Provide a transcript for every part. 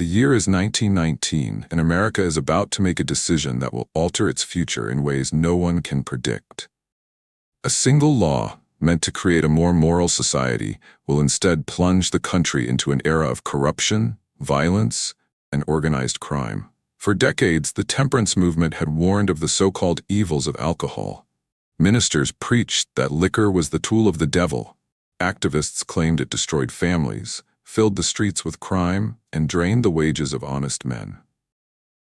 The year is 1919, and America is about to make a decision that will alter its future in ways no one can predict. A single law, meant to create a more moral society, will instead plunge the country into an era of corruption, violence, and organized crime. For decades, the temperance movement had warned of the so-called evils of alcohol. Ministers preached that liquor was the tool of the devil. Activists claimed it destroyed families, filled the streets with crime, and drained the wages of honest men.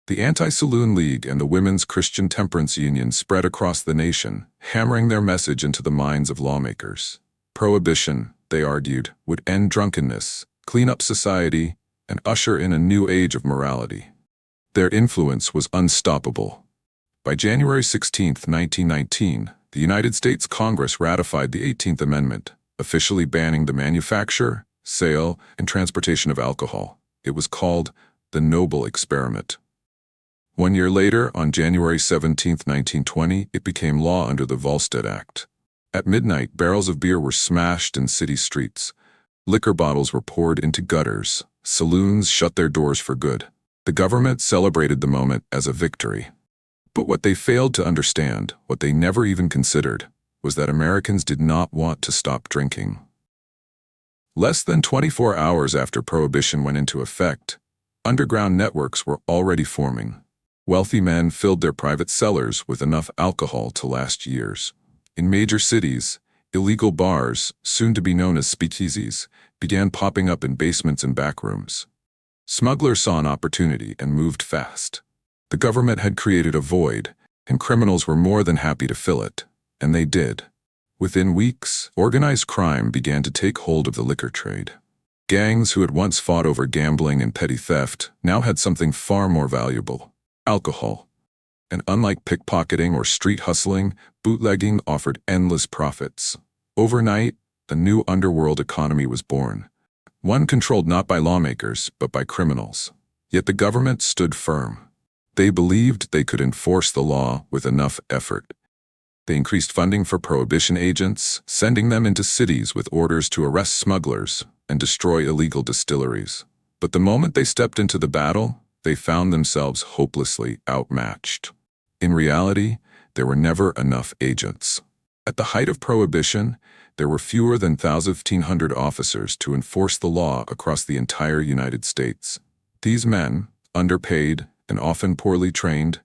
The Anti-Saloon League and the Women's Christian Temperance Union spread across the nation, hammering their message into the minds of lawmakers. Prohibition, they argued, would end drunkenness, clean up society, and usher in a new age of morality. Their influence was unstoppable. By January 16, 1919, the United States Congress ratified the 18th Amendment, officially banning the manufacture, sale, and transportation of alcohol. It was called the Noble Experiment. 1 year later, on January 17, 1920, it became law under the Volstead Act. At midnight, barrels of beer were smashed in city streets. Liquor bottles were poured into gutters. Saloons shut their doors for good. The government celebrated the moment as a victory. But what they failed to understand, what they never even considered, was that Americans did not want to stop drinking. Less than 24 hours after Prohibition went into effect, underground networks were already forming. Wealthy men filled their private cellars with enough alcohol to last years. In major cities, illegal bars, soon to be known as speakeasies, began popping up in basements and backrooms. Smugglers saw an opportunity and moved fast. The government had created a void, and criminals were more than happy to fill it, and they did. Within weeks, organized crime began to take hold of the liquor trade. Gangs who had once fought over gambling and petty theft now had something far more valuable: alcohol. And unlike pickpocketing or street hustling, bootlegging offered endless profits. Overnight, a new underworld economy was born. One controlled not by lawmakers, but by criminals. Yet the government stood firm. They believed they could enforce the law with enough effort. They increased funding for prohibition agents, sending them into cities with orders to arrest smugglers and destroy illegal distilleries. But the moment they stepped into the battle, they found themselves hopelessly outmatched. In reality, there were never enough agents. At the height of Prohibition, there were fewer than 1,500 officers to enforce the law across the entire United States. These men, underpaid and often poorly trained,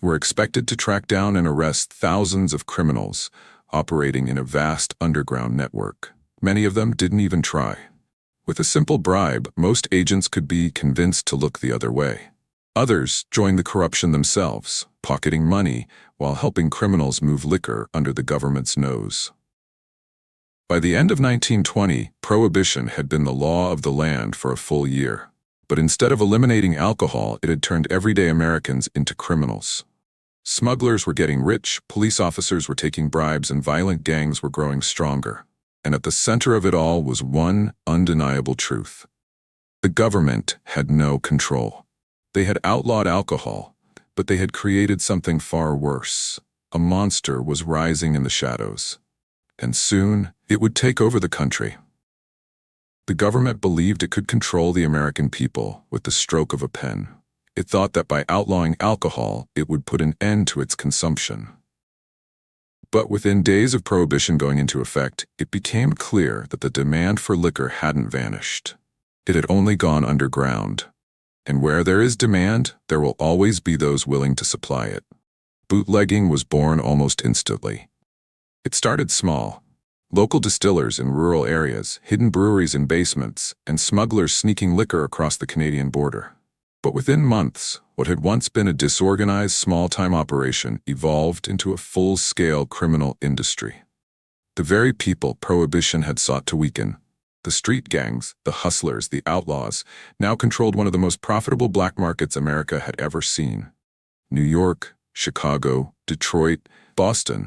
were expected to track down and arrest thousands of criminals operating in a vast underground network. Many of them didn't even try. With a simple bribe, most agents could be convinced to look the other way. Others joined the corruption themselves, pocketing money while helping criminals move liquor under the government's nose. By the end of 1920, Prohibition had been the law of the land for a full year. But instead of eliminating alcohol, it had turned everyday Americans into criminals. Smugglers were getting rich, police officers were taking bribes, and violent gangs were growing stronger. And at the center of it all was one undeniable truth: the government had no control. They had outlawed alcohol, but they had created something far worse. A monster was rising in the shadows. And soon, it would take over the country. The government believed it could control the American people with the stroke of a pen. It thought that by outlawing alcohol, it would put an end to its consumption. But within days of Prohibition going into effect, it became clear that the demand for liquor hadn't vanished. It had only gone underground. And where there is demand, there will always be those willing to supply it. Bootlegging was born almost instantly. It started small. Local distillers in rural areas, hidden breweries in basements, and smugglers sneaking liquor across the Canadian border. But within months, what had once been a disorganized small-time operation evolved into a full-scale criminal industry. The very people Prohibition had sought to weaken, the street gangs, the hustlers, the outlaws, now controlled one of the most profitable black markets America had ever seen. New York, Chicago, Detroit, Boston.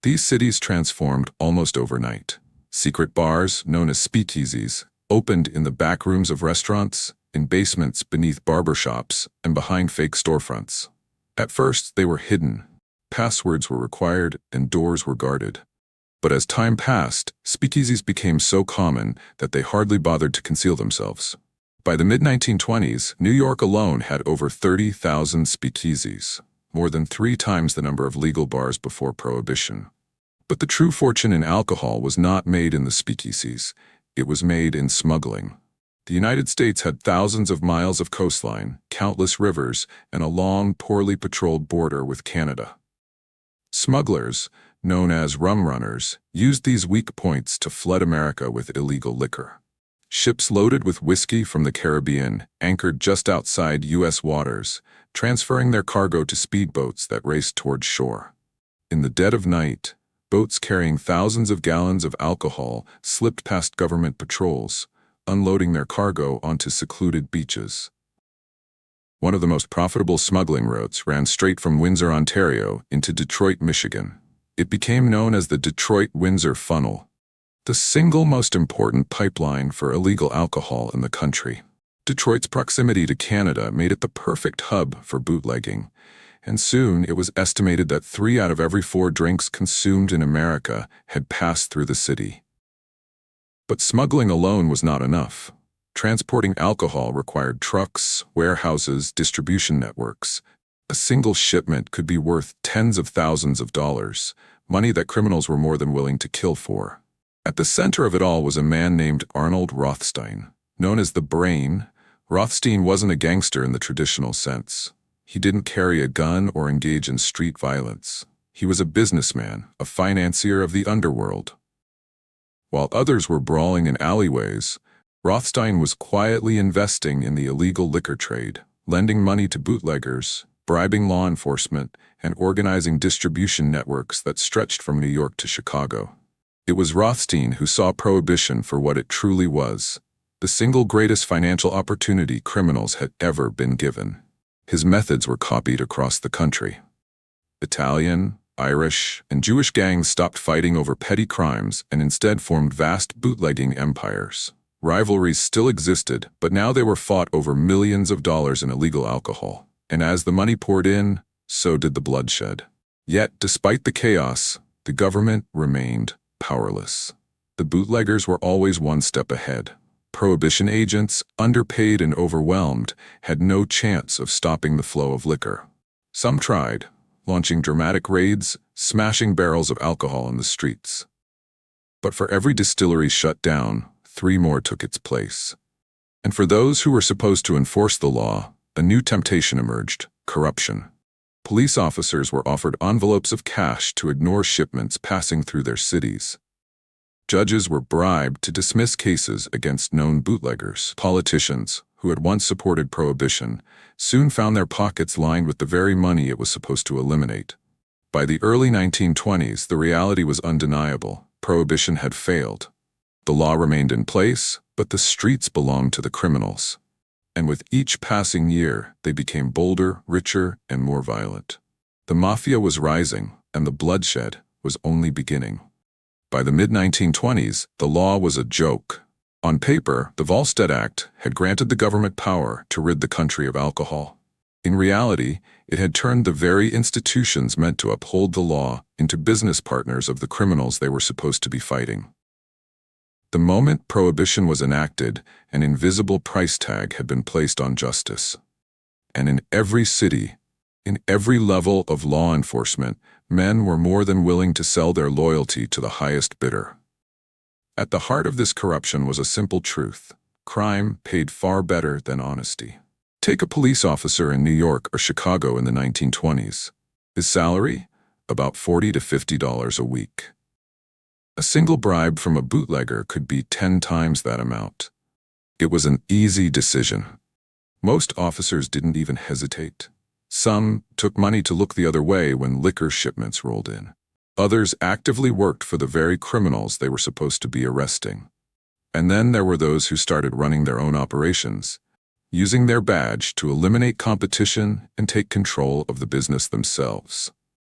These cities transformed almost overnight. Secret bars, known as speakeasies, opened in the back rooms of restaurants, in basements beneath barbershops, and behind fake storefronts. At first, they were hidden. Passwords were required and doors were guarded. But as time passed, speakeasies became so common that they hardly bothered to conceal themselves. By the mid-1920s, New York alone had over 30,000 speakeasies, more than 3 times the number of legal bars before Prohibition. But the true fortune in alcohol was not made in the speakeasies. It was made in smuggling. The United States had thousands of miles of coastline, countless rivers, and a long, poorly patrolled border with Canada. Smugglers, known as rum runners, used these weak points to flood America with illegal liquor. Ships loaded with whiskey from the Caribbean anchored just outside U.S. waters, transferring their cargo to speedboats that raced toward shore. In the dead of night, boats carrying thousands of gallons of alcohol slipped past government patrols, unloading their cargo onto secluded beaches. One of the most profitable smuggling routes ran straight from Windsor, Ontario, into Detroit, Michigan. It became known as the Detroit-Windsor Funnel, the single most important pipeline for illegal alcohol in the country. Detroit's proximity to Canada made it the perfect hub for bootlegging, and soon it was estimated that 3 out of every 4 drinks consumed in America had passed through the city. But smuggling alone was not enough. Transporting alcohol required trucks, warehouses, distribution networks. A single shipment could be worth tens of thousands of dollars, money that criminals were more than willing to kill for. At the center of it all was a man named Arnold Rothstein. Known as the Brain, Rothstein wasn't a gangster in the traditional sense. He didn't carry a gun or engage in street violence. He was a businessman, a financier of the underworld. While others were brawling in alleyways, Rothstein was quietly investing in the illegal liquor trade, lending money to bootleggers, bribing law enforcement, and organizing distribution networks that stretched from New York to Chicago. It was Rothstein who saw Prohibition for what it truly was, the single greatest financial opportunity criminals had ever been given. His methods were copied across the country. Italian, Irish, and Jewish gangs stopped fighting over petty crimes and instead formed vast bootlegging empires. Rivalries still existed, but now they were fought over millions of dollars in illegal alcohol. And as the money poured in, so did the bloodshed. Yet, despite the chaos, the government remained powerless. The bootleggers were always one step ahead. Prohibition agents, underpaid and overwhelmed, had no chance of stopping the flow of liquor. Some tried, launching dramatic raids, smashing barrels of alcohol in the streets. But for every distillery shut down, 3 more took its place. And for those who were supposed to enforce the law, a new temptation emerged: corruption. Police officers were offered envelopes of cash to ignore shipments passing through their cities. Judges were bribed to dismiss cases against known bootleggers. Politicians, who had once supported Prohibition, soon found their pockets lined with the very money it was supposed to eliminate. By the early 1920s, the reality was undeniable. Prohibition had failed. The law remained in place, but the streets belonged to the criminals. And with each passing year, they became bolder, richer, and more violent. The Mafia was rising, and the bloodshed was only beginning. By the mid-1920s, the law was a joke. On paper, the Volstead Act had granted the government power to rid the country of alcohol. In reality, it had turned the very institutions meant to uphold the law into business partners of the criminals they were supposed to be fighting. The moment Prohibition was enacted, an invisible price tag had been placed on justice. And in every city, in every level of law enforcement, men were more than willing to sell their loyalty to the highest bidder. At the heart of this corruption was a simple truth: crime paid far better than honesty. Take a police officer in New York or Chicago in the 1920s. His salary? About $40 to $50 a week. A single bribe from a bootlegger could be 10 times that amount. It was an easy decision. Most officers didn't even hesitate. Some took money to look the other way when liquor shipments rolled in. Others actively worked for the very criminals they were supposed to be arresting. And then there were those who started running their own operations, using their badge to eliminate competition and take control of the business themselves.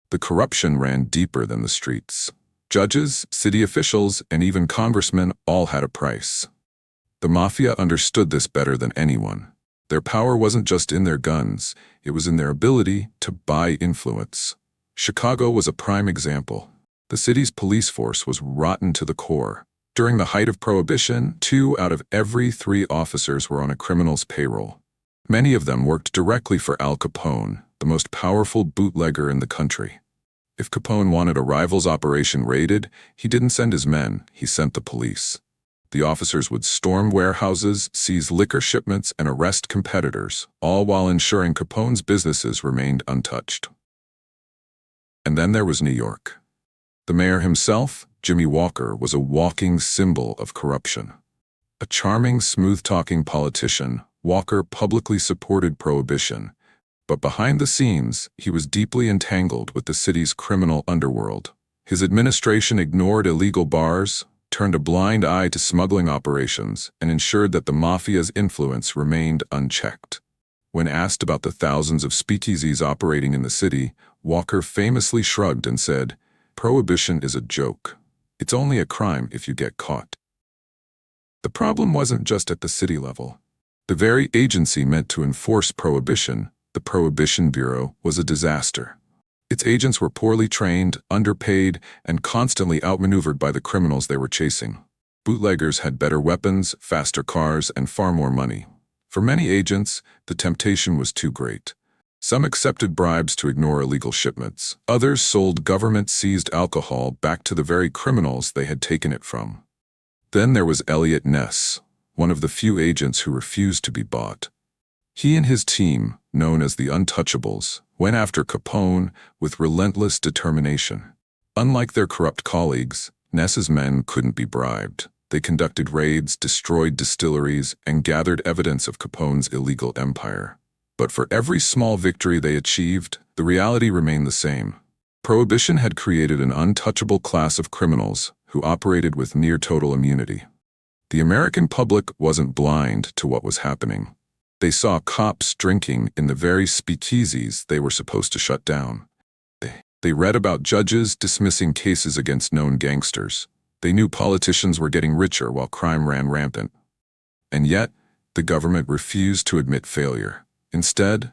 The corruption ran deeper than the streets. Judges, city officials, and even congressmen all had a price. The Mafia understood this better than anyone. Their power wasn't just in their guns, it was in their ability to buy influence. Chicago was a prime example. The city's police force was rotten to the core, During the height of Prohibition, 2 out of every 3 officers were on a criminal's payroll. Many of them worked directly for Al Capone, the most powerful bootlegger in the country. If Capone wanted a rival's operation raided, he didn't send his men, he sent the police. The officers would storm warehouses, seize liquor shipments, and arrest competitors, all while ensuring Capone's businesses remained untouched. And then there was New York. The mayor himself, Jimmy Walker, was a walking symbol of corruption. A charming, smooth-talking politician, Walker publicly supported Prohibition, but behind the scenes, he was deeply entangled with the city's criminal underworld. His administration ignored illegal bars, turned a blind eye to smuggling operations, and ensured that the Mafia's influence remained unchecked. When asked about the thousands of speakeasies operating in the city, Walker famously shrugged and said, "Prohibition is a joke. It's only a crime if you get caught." The problem wasn't just at the city level. The very agency meant to enforce Prohibition, the Prohibition Bureau, was a disaster. Its agents were poorly trained, underpaid, and constantly outmaneuvered by the criminals they were chasing. Bootleggers had better weapons, faster cars, and far more money. For many agents, the temptation was too great. Some accepted bribes to ignore illegal shipments. Others sold government-seized alcohol back to the very criminals they had taken it from. Then there was Elliot Ness, one of the few agents who refused to be bought. He and his team, known as the Untouchables, went after Capone with relentless determination. Unlike their corrupt colleagues, Ness's men couldn't be bribed. They conducted raids, destroyed distilleries, and gathered evidence of Capone's illegal empire. But for every small victory they achieved, the reality remained the same. Prohibition had created an untouchable class of criminals who operated with near-total immunity. The American public wasn't blind to what was happening. They saw cops drinking in the very speakeasies they were supposed to shut down. They read about judges dismissing cases against known gangsters. They knew politicians were getting richer while crime ran rampant. And yet, the government refused to admit failure. Instead,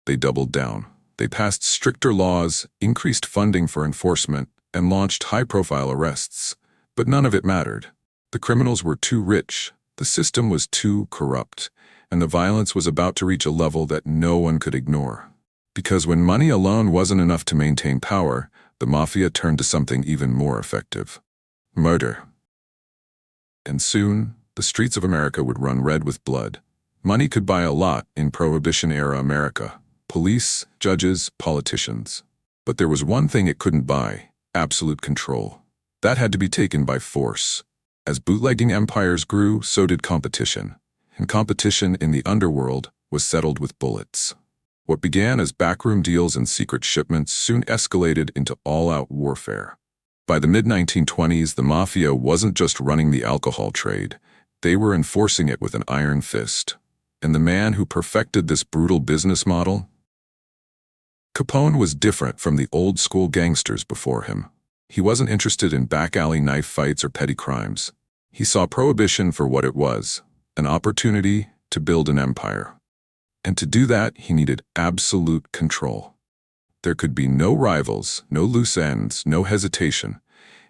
they doubled down. They passed stricter laws, increased funding for enforcement, and launched high-profile arrests. But none of it mattered. The criminals were too rich, the system was too corrupt, and the violence was about to reach a level that no one could ignore. Because when money alone wasn't enough to maintain power, the Mafia turned to something even more effective: murder. And soon, the streets of America would run red with blood. Money could buy a lot in Prohibition-era America: police, judges, politicians. But there was one thing it couldn't buy: absolute control. That had to be taken by force. As bootlegging empires grew, so did competition. And competition in the underworld was settled with bullets. What began as backroom deals and secret shipments soon escalated into all-out warfare. By the mid-1920s, the Mafia wasn't just running the alcohol trade. They were enforcing it with an iron fist. And the man who perfected this brutal business model? Capone was different from the old-school gangsters before him. He wasn't interested in back-alley knife fights or petty crimes. He saw Prohibition for what it was: an opportunity to build an empire. And to do that, he needed absolute control. There could be no rivals, no loose ends, no hesitation.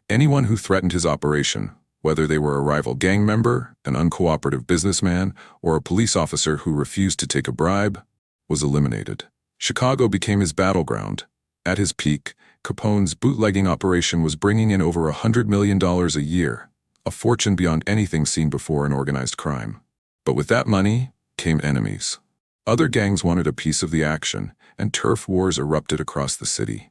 Anyone who threatened his operation, whether they were a rival gang member, an uncooperative businessman, or a police officer who refused to take a bribe, was eliminated. Chicago became his battleground. At his peak, Capone's bootlegging operation was bringing in over $100 million a year, a fortune beyond anything seen before in organized crime. But with that money came enemies. Other gangs wanted a piece of the action, and turf wars erupted across the city.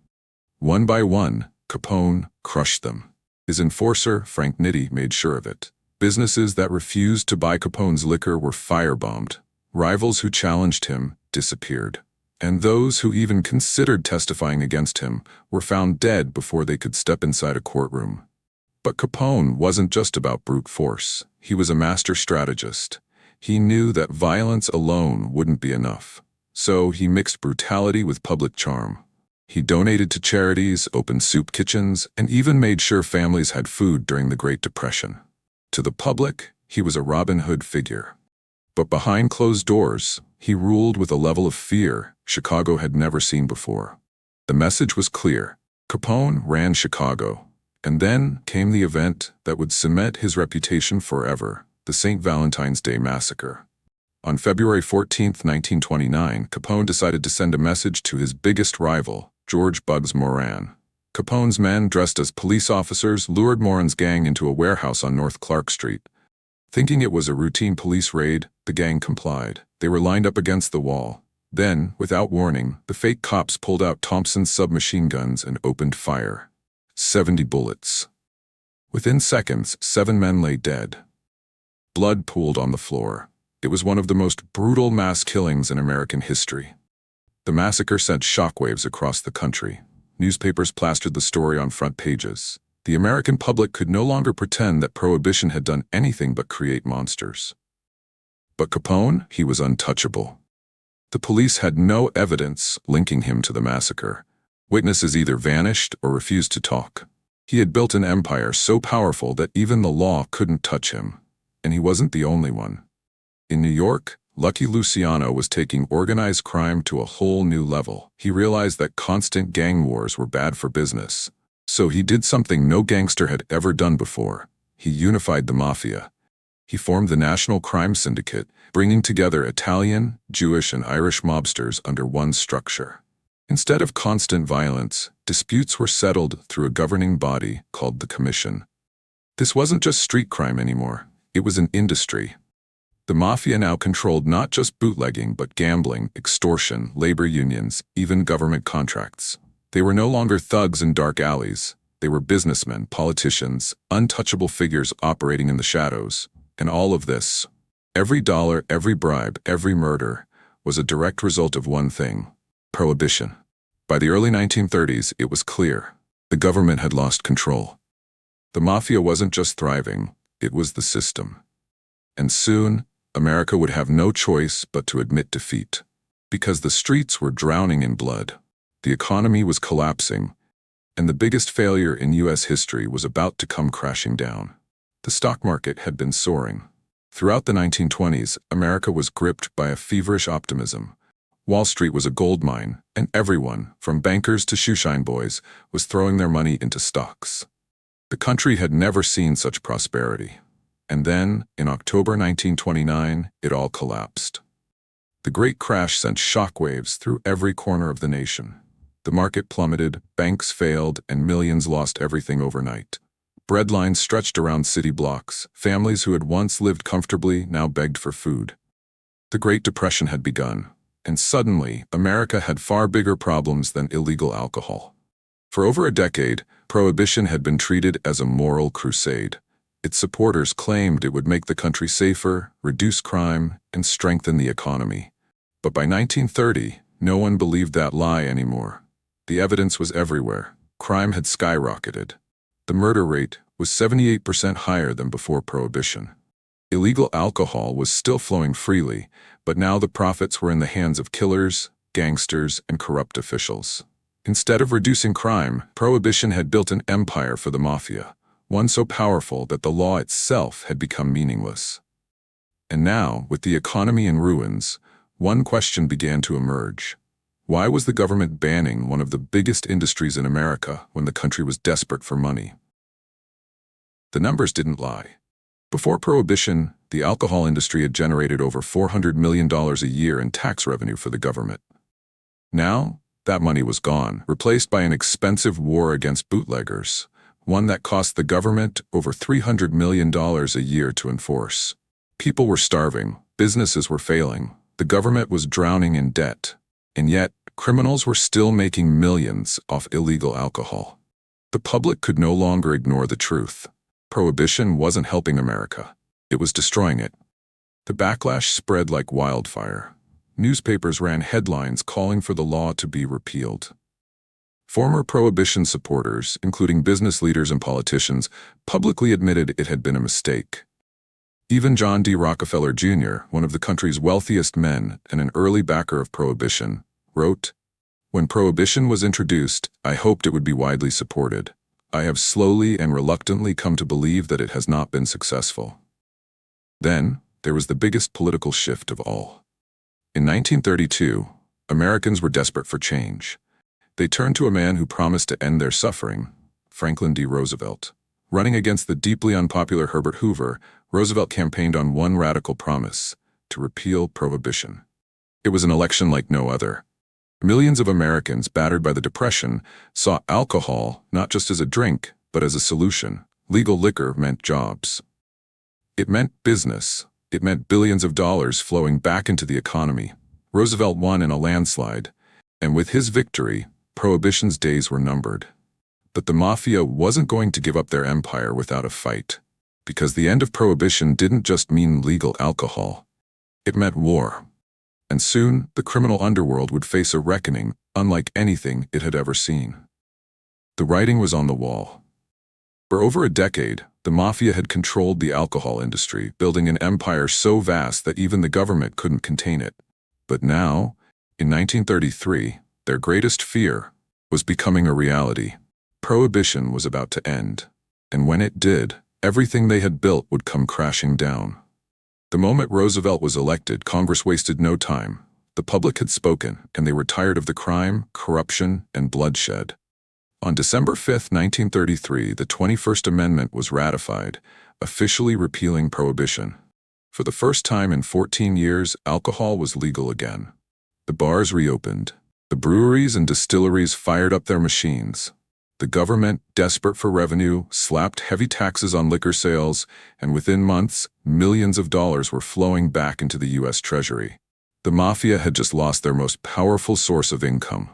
One by one, Capone crushed them. His enforcer, Frank Nitti, made sure of it. Businesses that refused to buy Capone's liquor were firebombed. Rivals who challenged him disappeared. And those who even considered testifying against him were found dead before they could step inside a courtroom. But Capone wasn't just about brute force. He was a master strategist. He knew that violence alone wouldn't be enough. So he mixed brutality with public charm. He donated to charities, opened soup kitchens, and even made sure families had food during the Great Depression. To the public, he was a Robin Hood figure. But behind closed doors, he ruled with a level of fear Chicago had never seen before. The message was clear. Capone ran Chicago, And then came the event that would cement his reputation forever, the St. Valentine's Day Massacre. On February 14, 1929, Capone decided to send a message to his biggest rival, George "Bugs" Moran. Capone's men, dressed as police officers, lured Moran's gang into a warehouse on North Clark Street. Thinking it was a routine police raid, the gang complied. They were lined up against the wall. Then, without warning, the fake cops pulled out Thompson's submachine guns and opened fire. 70 bullets. Within seconds, 7 men lay dead. Blood pooled on the floor. It was one of the most brutal mass killings in American history. The massacre sent shockwaves across the country. Newspapers plastered the story on front pages. The American public could no longer pretend that Prohibition had done anything but create monsters. But Capone, he was untouchable. The police had no evidence linking him to the massacre. Witnesses either vanished or refused to talk. He had built an empire so powerful that even the law couldn't touch him. And he wasn't the only one. In New York, Lucky Luciano was taking organized crime to a whole new level. He realized that constant gang wars were bad for business. So he did something no gangster had ever done before. He unified the Mafia. He formed the National Crime Syndicate, bringing together Italian, Jewish, and Irish mobsters under one structure. Instead of constant violence, disputes were settled through a governing body called the Commission. This wasn't just street crime anymore. It was an industry. The Mafia now controlled not just bootlegging but gambling, extortion, labor unions, even government contracts. They were no longer thugs in dark alleys. They were businessmen, politicians, untouchable figures operating in the shadows. And all of this, every dollar, every bribe, every murder, was a direct result of one thing: Prohibition. By the early 1930s, it was clear. The government had lost control. The Mafia wasn't just thriving, it was the system. And soon, America would have no choice but to admit defeat. Because the streets were drowning in blood, the economy was collapsing, and the biggest failure in U.S. history was about to come crashing down. The stock market had been soaring. Throughout the 1920s, America was gripped by a feverish optimism. Wall Street was a gold mine, and everyone, from bankers to shoeshine boys, was throwing their money into stocks. The country had never seen such prosperity. And then, in October 1929, it all collapsed. The Great Crash sent shockwaves through every corner of the nation. The market plummeted, banks failed, and millions lost everything overnight. Bread lines stretched around city blocks. Families who had once lived comfortably now begged for food. The Great Depression had begun, and suddenly, America had far bigger problems than illegal alcohol. For over a decade, Prohibition had been treated as a moral crusade. Its supporters claimed it would make the country safer, reduce crime, and strengthen the economy. But by 1930, no one believed that lie anymore. The evidence was everywhere. Crime had skyrocketed. The murder rate was 78% higher than before Prohibition. Illegal alcohol was still flowing freely, but now the profits were in the hands of killers, gangsters, and corrupt officials. Instead of reducing crime, Prohibition had built an empire for the Mafia, one so powerful that the law itself had become meaningless. And now, with the economy in ruins, one question began to emerge. Why was the government banning one of the biggest industries in America when the country was desperate for money? The numbers didn't lie. Before Prohibition, the alcohol industry had generated over $400 million a year in tax revenue for the government. Now, that money was gone, replaced by an expensive war against bootleggers, one that cost the government over $300 million a year to enforce. People were starving, businesses were failing, the government was drowning in debt, and yet criminals were still making millions off illegal alcohol. The public could no longer ignore the truth. Prohibition wasn't helping America. It was destroying it. The backlash spread like wildfire. Newspapers ran headlines calling for the law to be repealed. Former Prohibition supporters, including business leaders and politicians, publicly admitted it had been a mistake. Even John D. Rockefeller Jr., one of the country's wealthiest men and an early backer of Prohibition, wrote, "When Prohibition was introduced, I hoped it would be widely supported. I have slowly and reluctantly come to believe that it has not been successful." Then, there was the biggest political shift of all. In 1932, Americans were desperate for change. They turned to a man who promised to end their suffering, Franklin D. Roosevelt. Running against the deeply unpopular Herbert Hoover, Roosevelt campaigned on one radical promise: to repeal Prohibition. It was an election like no other. Millions of Americans battered by the Depression saw alcohol not just as a drink, but as a solution. Legal liquor meant jobs. It meant business. It meant billions of dollars flowing back into the economy. Roosevelt won in a landslide, and with his victory, Prohibition's days were numbered. But the Mafia wasn't going to give up their empire without a fight, because the end of Prohibition didn't just mean legal alcohol. It meant war. And soon, the criminal underworld would face a reckoning unlike anything it had ever seen. The writing was on the wall. For over a decade, the Mafia had controlled the alcohol industry, building an empire so vast that even the government couldn't contain it. But now, in 1933, their greatest fear was becoming a reality. Prohibition was about to end, and when it did, everything they had built would come crashing down. The moment Roosevelt was elected, Congress wasted no time. The public had spoken, and they were tired of the crime, corruption, and bloodshed. On December 5, 1933, the 21st Amendment was ratified, officially repealing Prohibition. For the first time in 14 years, alcohol was legal again. The bars reopened. The breweries and distilleries fired up their machines. The government, desperate for revenue, slapped heavy taxes on liquor sales, and within months, millions of dollars were flowing back into the U.S. Treasury. The Mafia had just lost their most powerful source of income.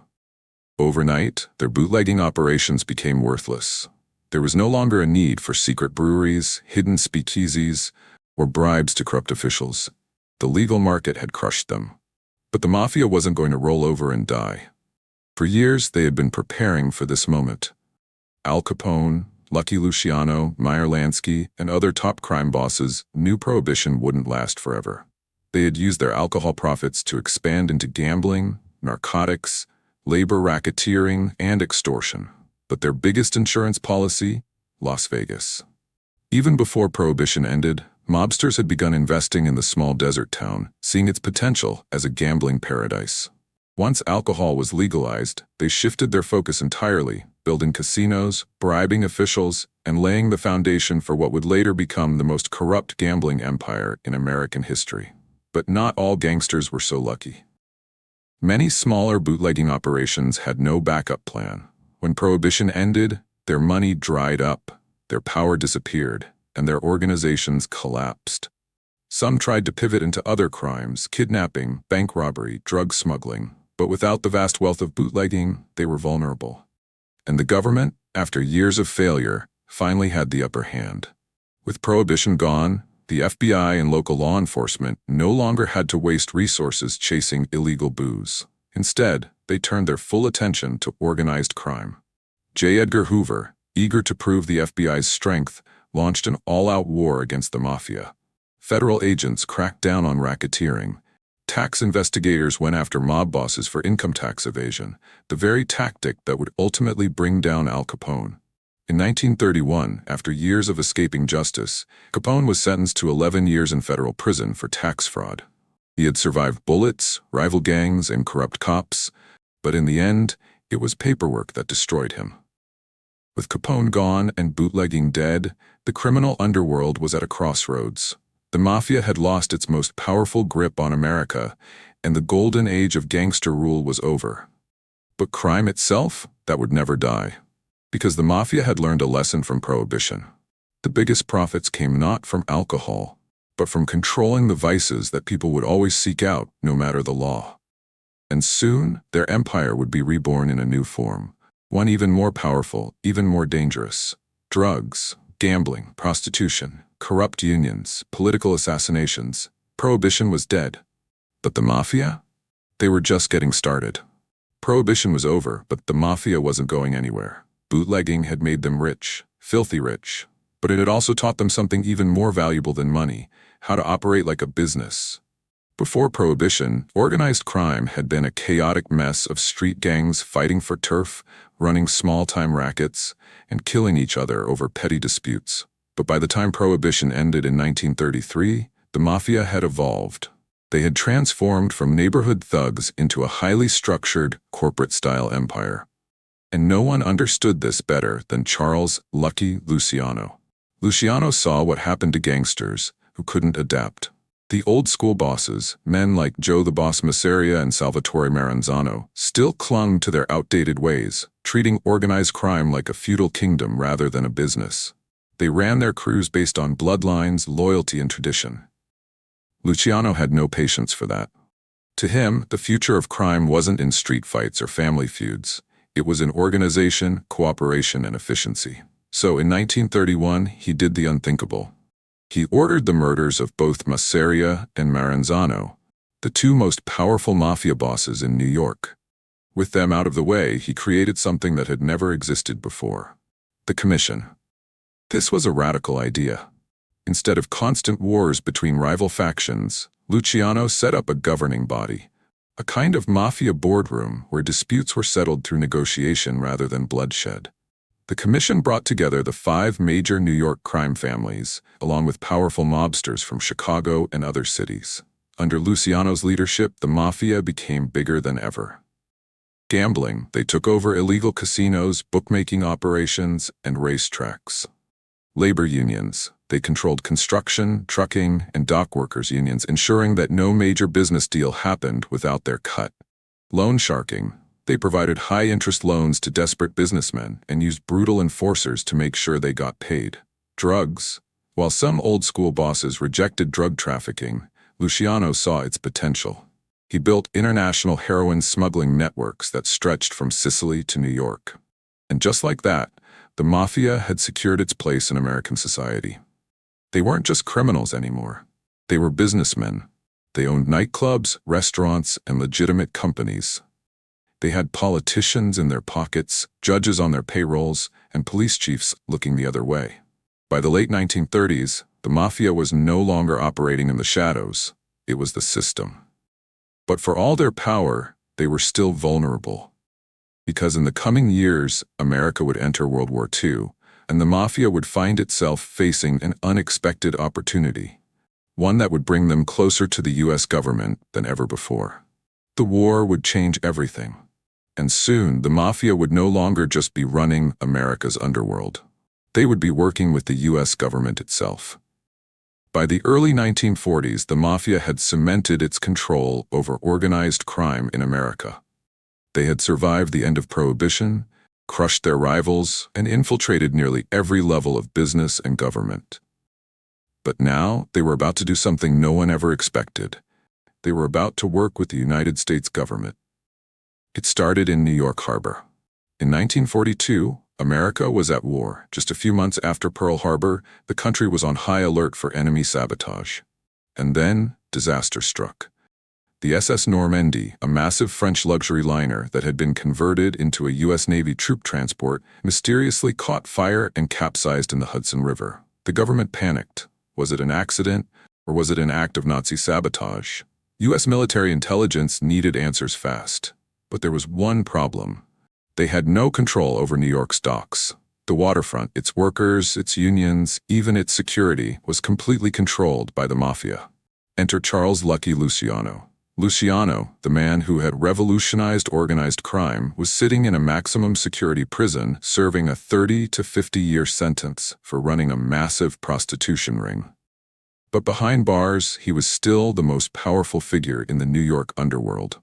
Overnight, their bootlegging operations became worthless. There was no longer a need for secret breweries, hidden speakeasies, or bribes to corrupt officials. The legal market had crushed them. But the Mafia wasn't going to roll over and die. For years, they had been preparing for this moment. Al Capone, Lucky Luciano, Meyer Lansky, and other top crime bosses knew Prohibition wouldn't last forever. They had used their alcohol profits to expand into gambling, narcotics, labor racketeering, and extortion. But their biggest insurance policy? Las Vegas. Even before Prohibition ended, mobsters had begun investing in the small desert town, seeing its potential as a gambling paradise. Once alcohol was legalized, they shifted their focus entirely, building casinos, bribing officials, and laying the foundation for what would later become the most corrupt gambling empire in American history. But not all gangsters were so lucky. Many smaller bootlegging operations had no backup plan. When Prohibition ended, their money dried up, their power disappeared, and their organizations collapsed. Some tried to pivot into other crimes: kidnapping, bank robbery, drug smuggling. But without the vast wealth of bootlegging, they were vulnerable. And the government, after years of failure, finally had the upper hand. With Prohibition gone, the FBI and local law enforcement no longer had to waste resources chasing illegal booze. Instead, they turned their full attention to organized crime. J. Edgar Hoover, eager to prove the FBI's strength, launched an all-out war against the Mafia. Federal agents cracked down on racketeering. Tax investigators went after mob bosses for income tax evasion, the very tactic that would ultimately bring down Al Capone. In 1931, after years of escaping justice, Capone was sentenced to 11 years in federal prison for tax fraud. He had survived bullets, rival gangs, and corrupt cops, but in the end, it was paperwork that destroyed him. With Capone gone and bootlegging dead, the criminal underworld was at a crossroads. The Mafia had lost its most powerful grip on America, and the golden age of gangster rule was over. But crime itself, that would never die. Because the Mafia had learned a lesson from Prohibition. The biggest profits came not from alcohol, but from controlling the vices that people would always seek out, no matter the law. And soon, their empire would be reborn in a new form, one even more powerful, even more dangerous. Drugs, gambling, prostitution, corrupt unions, political assassinations. Prohibition was dead. But the Mafia? They were just getting started. Prohibition was over, but the Mafia wasn't going anywhere. Bootlegging had made them rich, filthy rich, but it had also taught them something even more valuable than money: how to operate like a business. Before Prohibition, organized crime had been a chaotic mess of street gangs fighting for turf, running small-time rackets, and killing each other over petty disputes. But by the time Prohibition ended in 1933, the Mafia had evolved. They had transformed from neighborhood thugs into a highly structured, corporate-style empire. And no one understood this better than Charles Lucky Luciano. Luciano saw what happened to gangsters who couldn't adapt. The old-school bosses, men like Joe the Boss Masseria and Salvatore Maranzano, still clung to their outdated ways, treating organized crime like a feudal kingdom rather than a business. They ran their crews based on bloodlines, loyalty, and tradition. Luciano had no patience for that. To him, the future of crime wasn't in street fights or family feuds. It was in organization, cooperation, and efficiency. So in 1931, he did the unthinkable. He ordered the murders of both Masseria and Maranzano, the two most powerful mafia bosses in New York. With them out of the way, he created something that had never existed before: the Commission. This was a radical idea. Instead of constant wars between rival factions, Luciano set up a governing body, a kind of mafia boardroom where disputes were settled through negotiation rather than bloodshed. The commission brought together the 5 major New York crime families, along with powerful mobsters from Chicago and other cities. Under Luciano's leadership, the Mafia became bigger than ever. Gambling, they took over illegal casinos, bookmaking operations, and racetracks. Labor unions, they controlled construction, trucking, and dock workers' unions, ensuring that no major business deal happened without their cut. Loan sharking, they provided high-interest loans to desperate businessmen and used brutal enforcers to make sure they got paid. Drugs, while some old-school bosses rejected drug trafficking, Luciano saw its potential. He built international heroin smuggling networks that stretched from Sicily to New York. And just like that, the Mafia had secured its place in American society. They weren't just criminals anymore. They were businessmen. They owned nightclubs, restaurants, and legitimate companies. They had politicians in their pockets, judges on their payrolls, and police chiefs looking the other way. By the late 1930s, the Mafia was no longer operating in the shadows. It was the system. But for all their power, they were still vulnerable. Because in the coming years, America would enter World War II, and the Mafia would find itself facing an unexpected opportunity, one that would bring them closer to the U.S. government than ever before. The war would change everything. And soon, the Mafia would no longer just be running America's underworld. They would be working with the U.S. government itself. By the early 1940s, the Mafia had cemented its control over organized crime in America. They had survived the end of Prohibition, crushed their rivals, and infiltrated nearly every level of business and government. But now, they were about to do something no one ever expected. They were about to work with the United States government. It started in New York Harbor. In 1942, America was at war. Just a few months after Pearl Harbor, the country was on high alert for enemy sabotage. And then, disaster struck. The SS Normandy, a massive French luxury liner that had been converted into a U.S. Navy troop transport, mysteriously caught fire and capsized in the Hudson River. The government panicked. Was it an accident, or was it an act of Nazi sabotage? U.S. military intelligence needed answers fast. But there was one problem. They had no control over New York's docks. The waterfront, its workers, its unions, even its security, was completely controlled by the Mafia. Enter Charles Lucky Luciano. Luciano, the man who had revolutionized organized crime, was sitting in a maximum security prison serving a 30 to 50-year sentence for running a massive prostitution ring. But behind bars, he was still the most powerful figure in the New York underworld.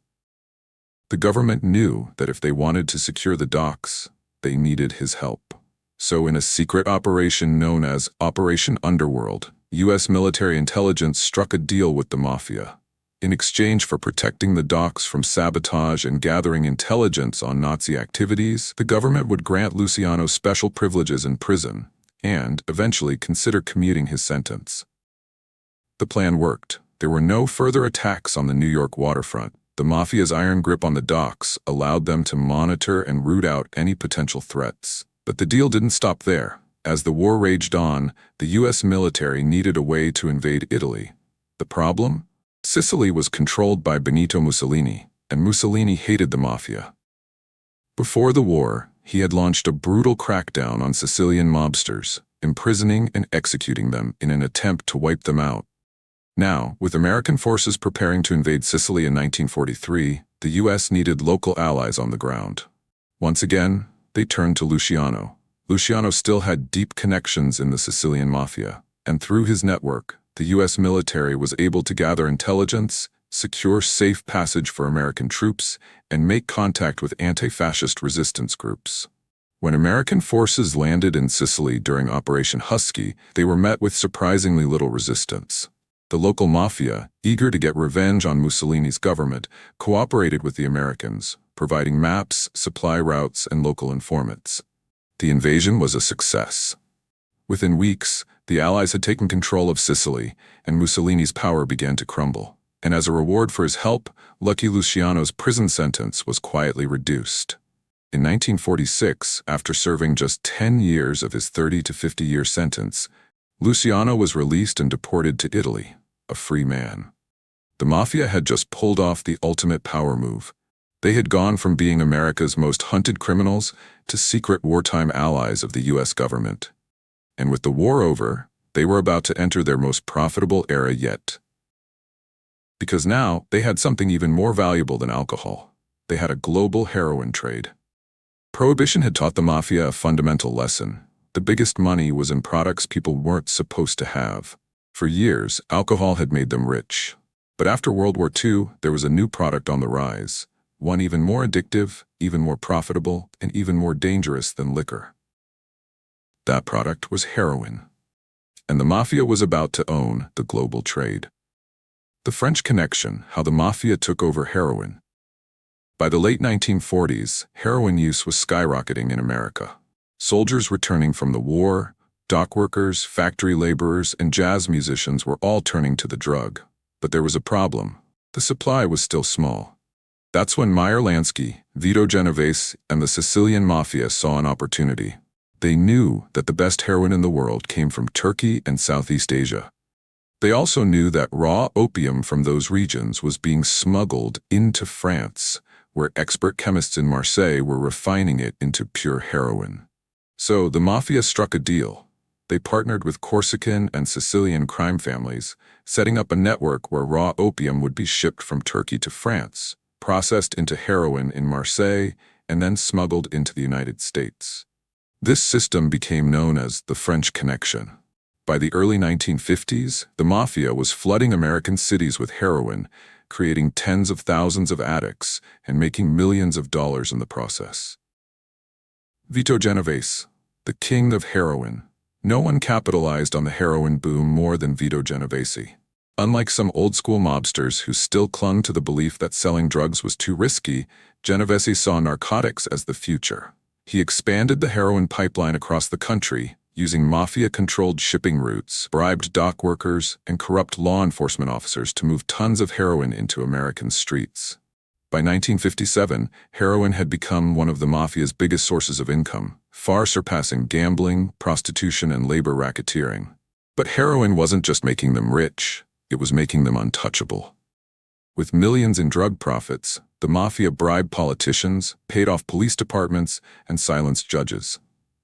The government knew that if they wanted to secure the docks, they needed his help. So in a secret operation known as Operation Underworld, U.S. military intelligence struck a deal with the Mafia. In exchange for protecting the docks from sabotage and gathering intelligence on Nazi activities, the government would grant Luciano special privileges in prison and, eventually, consider commuting his sentence. The plan worked. There were no further attacks on the New York waterfront. The Mafia's iron grip on the docks allowed them to monitor and root out any potential threats. But the deal didn't stop there. As the war raged on, the U.S. military needed a way to invade Italy. The problem? Sicily was controlled by Benito Mussolini, and Mussolini hated the Mafia. Before the war, he had launched a brutal crackdown on Sicilian mobsters, imprisoning and executing them in an attempt to wipe them out. Now, with American forces preparing to invade Sicily in 1943, the U.S. needed local allies on the ground. Once again, They turned to Luciano. Luciano still had deep connections in the Sicilian Mafia, and through his network, the U.S. military was able to gather intelligence, secure safe passage for American troops, and make contact with anti-fascist resistance groups. When American forces landed in Sicily during Operation Husky, they were met with surprisingly little resistance. The local mafia, eager to get revenge on Mussolini's government, cooperated with the Americans, providing maps, supply routes, and local informants. The invasion was a success. Within weeks, the Allies had taken control of Sicily, and Mussolini's power began to crumble. And as a reward for his help, Lucky Luciano's prison sentence was quietly reduced. In 1946, after serving just 10 years of his 30 to 50-year sentence, Luciano was released and deported to Italy, a free man. The Mafia had just pulled off the ultimate power move. They had gone from being America's most hunted criminals to secret wartime allies of the U.S. government. And with the war over, they were about to enter their most profitable era yet. Because now, they had something even more valuable than alcohol. They had a global heroin trade. Prohibition had taught the Mafia a fundamental lesson. The biggest money was in products people weren't supposed to have. For years, alcohol had made them rich. But after World War II, there was a new product on the rise. One even more addictive, even more profitable, and even more dangerous than liquor. That product was heroin. And the Mafia was about to own the global trade. The French Connection, how the Mafia took over heroin. By the late 1940s, heroin use was skyrocketing in America. Soldiers returning from the war, dock workers, factory laborers, and jazz musicians were all turning to the drug. But there was a problem. The supply was still small. That's when Meyer Lansky, Vito Genovese, and the Sicilian Mafia saw an opportunity. They knew that the best heroin in the world came from Turkey and Southeast Asia. They also knew that raw opium from those regions was being smuggled into France, where expert chemists in Marseille were refining it into pure heroin. So the Mafia struck a deal. They partnered with Corsican and Sicilian crime families, setting up a network where raw opium would be shipped from Turkey to France, processed into heroin in Marseille, and then smuggled into the United States. This system became known as the French Connection. By the early 1950s, the Mafia was flooding American cities with heroin, creating tens of thousands of addicts and making millions of dollars in the process. Vito Genovese, the king of heroin. No one capitalized on the heroin boom more than Vito Genovese. Unlike some old-school mobsters who still clung to the belief that selling drugs was too risky, Genovese saw narcotics as the future. He expanded the heroin pipeline across the country, using Mafia-controlled shipping routes, bribed dock workers, and corrupt law enforcement officers to move tons of heroin into American streets. By 1957, heroin had become one of the Mafia's biggest sources of income, far surpassing gambling, prostitution, and labor racketeering. But heroin wasn't just making them rich, it was making them untouchable. With millions in drug profits, the Mafia bribed politicians, paid off police departments, and silenced judges.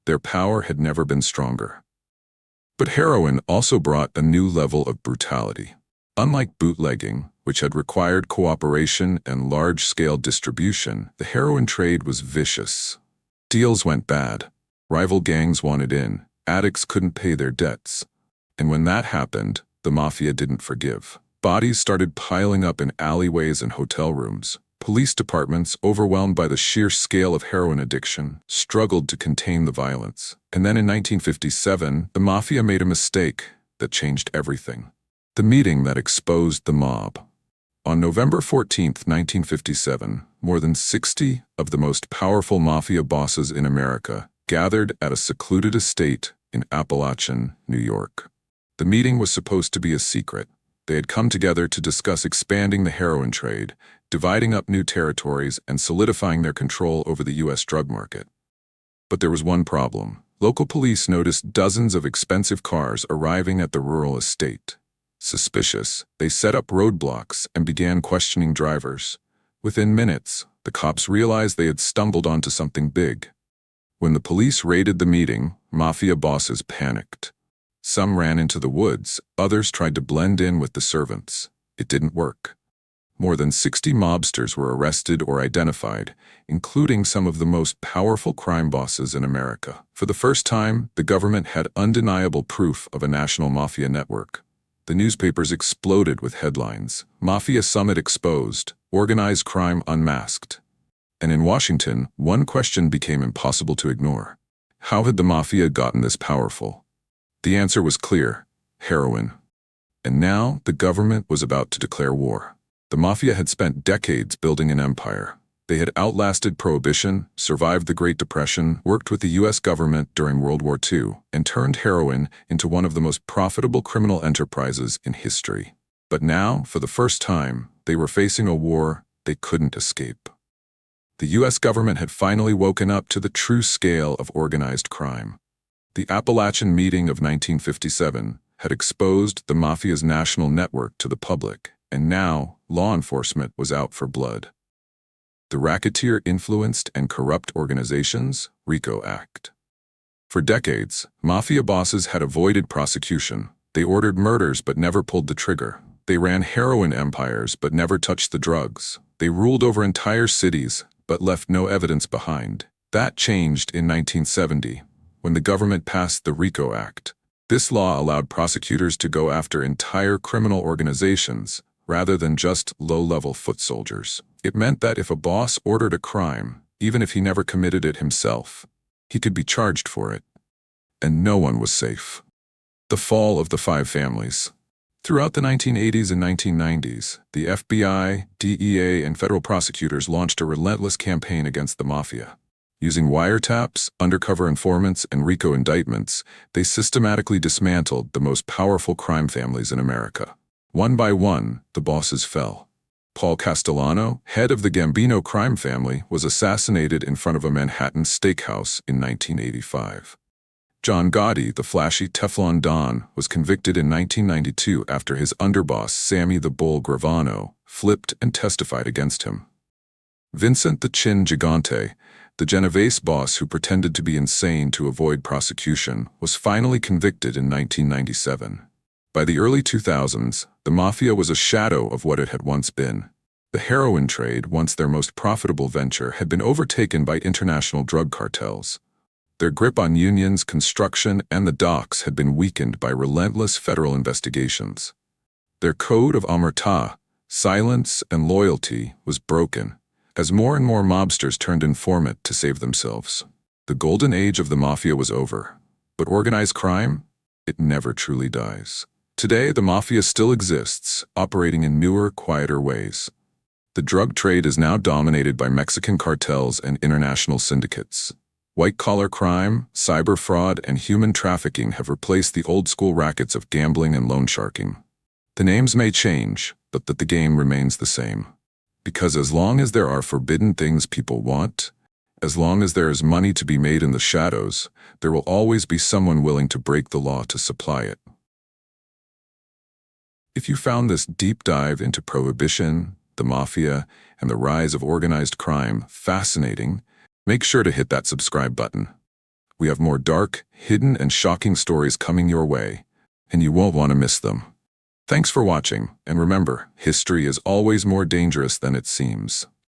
Their power had never been stronger. But heroin also brought a new level of brutality. Unlike bootlegging, which had required cooperation and large-scale distribution, the heroin trade was vicious. Deals went bad. Rival gangs wanted in. Addicts couldn't pay their debts. And when that happened, the Mafia didn't forgive. Bodies started piling up in alleyways and hotel rooms. Police departments, overwhelmed by the sheer scale of heroin addiction, struggled to contain the violence. And then in 1957, the Mafia made a mistake that changed everything. The meeting that exposed the mob. On November 14, 1957, more than 60 of the most powerful Mafia bosses in America gathered at a secluded estate in Appalachian, New York. The meeting was supposed to be a secret. They had come together to discuss expanding the heroin trade, dividing up new territories, and solidifying their control over the U.S. drug market. But there was one problem. Local police noticed dozens of expensive cars arriving at the rural estate. Suspicious, they set up roadblocks and began questioning drivers. Within minutes, the cops realized they had stumbled onto something big. When the police raided the meeting, Mafia bosses panicked. Some ran into the woods, others tried to blend in with the servants. It didn't work. more than 60 mobsters were arrested or identified, including some of the most powerful crime bosses in America. For the first time, the government had undeniable proof of a national mafia network. The newspapers exploded with headlines: Mafia Summit Exposed, Organized Crime Unmasked. And in Washington, one question became impossible to ignore. How had the mafia gotten this powerful? The answer was clear: heroin. And now, the government was about to declare war. The mafia had spent decades building an empire. They had outlasted Prohibition, survived the Great Depression, worked with the U.S. government during World War II, and turned heroin into one of the most profitable criminal enterprises in history. But now, for the first time, they were facing a war they couldn't escape. The U.S. government had finally woken up to the true scale of organized crime. The Appalachian Meeting of 1957 had exposed the mafia's national network to the public, and now law enforcement was out for blood. The Racketeer-Influenced and Corrupt Organizations, RICO Act. For decades, mafia bosses had avoided prosecution. They ordered murders but never pulled the trigger. They ran heroin empires but never touched the drugs. They ruled over entire cities but left no evidence behind. That changed in 1970, when the government passed the RICO Act. This law allowed prosecutors to go after entire criminal organizations rather than just low-level foot soldiers. It meant that if a boss ordered a crime, even if he never committed it himself, he could be charged for it. And no one was safe. The fall of the five families. Throughout the 1980s and 1990s, the FBI, DEA, and federal prosecutors launched a relentless campaign against the mafia. Using wiretaps, undercover informants, and RICO indictments, they systematically dismantled the most powerful crime families in America. One by one, the bosses fell. Paul Castellano, head of the Gambino crime family, was assassinated in front of a Manhattan steakhouse in 1985. John Gotti, the flashy Teflon Don, was convicted in 1992 after his underboss, Sammy the Bull Gravano, flipped and testified against him. Vincent the Chin Gigante, the Genovese boss who pretended to be insane to avoid prosecution, was finally convicted in 1997. By the early 2000s, the mafia was a shadow of what it had once been. The heroin trade, once their most profitable venture, had been overtaken by international drug cartels. Their grip on unions, construction, and the docks had been weakened by relentless federal investigations. Their code of omerta, silence and loyalty, was broken, as more and more mobsters turned informant to save themselves. The golden age of the mafia was over. But organized crime? It never truly dies. Today, the mafia still exists, operating in newer, quieter ways. The drug trade is now dominated by Mexican cartels and international syndicates. White-collar crime, cyber fraud, and human trafficking have replaced the old-school rackets of gambling and loan sharking. The names may change, but the game remains the same. Because as long as there are forbidden things people want, as long as there is money to be made in the shadows, there will always be someone willing to break the law to supply it. If you found this deep dive into Prohibition, the Mafia, and the rise of organized crime fascinating, make sure to hit that subscribe button. We have more dark, hidden, and shocking stories coming your way, and you won't want to miss them. Thanks for watching, and remember, history is always more dangerous than it seems.